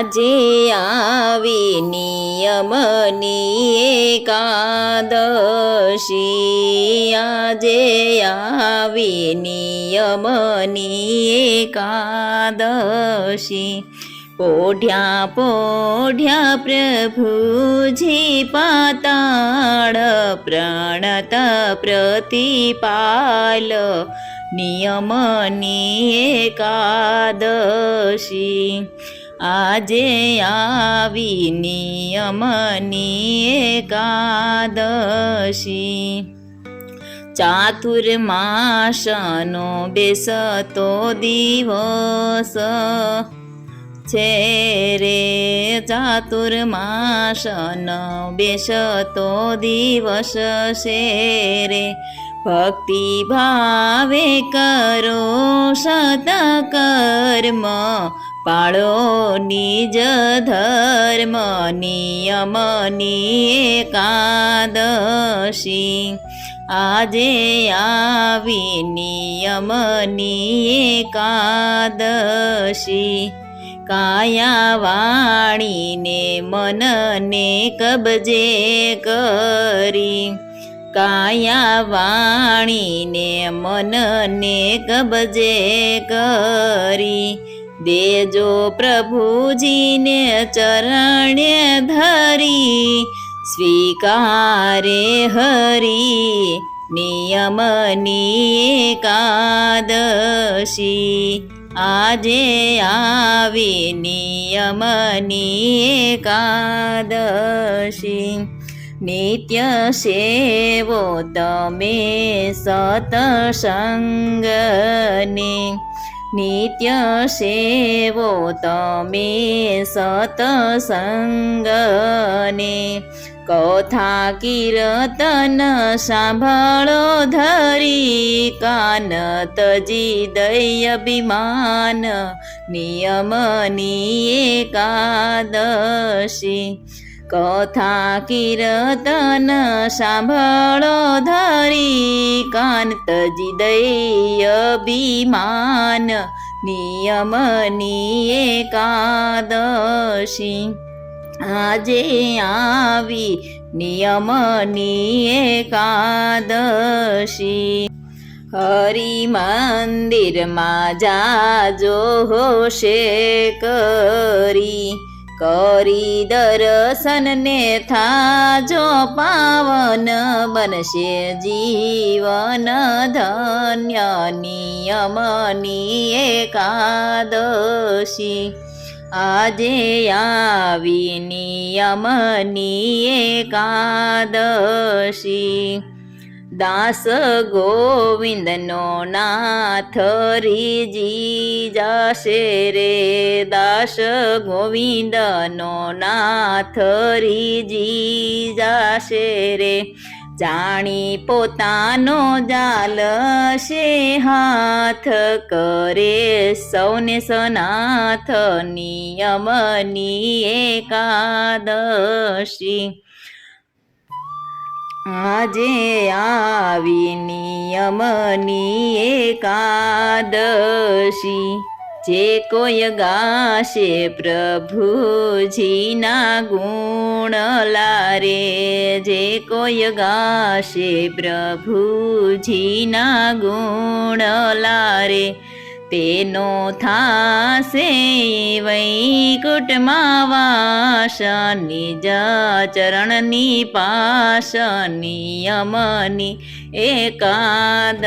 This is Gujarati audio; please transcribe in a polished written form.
આજે આવી નિયમની એકાદશી, આજે આવી નિયમની એકાદશી, પોઢ્યા પોઢ્યા પ્રભુજી પાતાળ, પ્રણત પ્રતિપાલ નિયમની એકાદશી, આજે આવી નિયમની એકાદશી, ચાતુર્માસનો બેસતો દિવસ છે રે, ચાતુર્માસનો બેસતો દિવસ છે રે, ભક્તિ ભાવે કરો સતકર્મ, પાળો નિજ ધર્મ નિયમની એકાદશી, આજે આવી નિયમની એકાદશી, કાયા વાણીને મનને કબજે કરી, કાયા વાણીને મનને કબજે કરી, દેજો પ્રભુજીને ચરણે ધરી, સ્વીકારે હરી નિયમની એકાદશી, આજે આવી નિયમની એકાદશી, નિત્ય સેવો તમે સતસંગને, નિત્ય સેવો તમે સતસંગને, કથા કીર્તન સાંભળો ધરી, કાન તજી દઈ અભિમાન નિયમની એકાદશી, કથા કીર્તન સાંભળો ધરી, કાન તજી દઈ અભિમાન નિયમની એકાદશી, આજે આવી નિયમની એકાદશી, હરિ મંદિરમાં જાજો હોશે કરી, કરી દર્શન ને થાજો પાવન, બનશે જીવન ધન્ય નિયમની એકાદશી, આજે આવી નિયમની એકાદશી, દાસ ગોવિંદનો નાથ રીજી જશે રે, દાસ ગોવિંદનો નાથ રીજી જશે રે, જાણી પોતાનો જાલ છે હાથ, કરે સૌને સનાથ નિયમની એકાદશી, આજે આવી નિયમની એકાદશી, જે કોઈ ગાશે પ્રભુજીના ગુણ લારે, જે કોઈ ગાશે પ્રભુજીના ગુણ લારે, તેનો થાશે વૈકુંઠમાં વાસ, નિજ ચરણની પાસ નિયમની એકાદશી,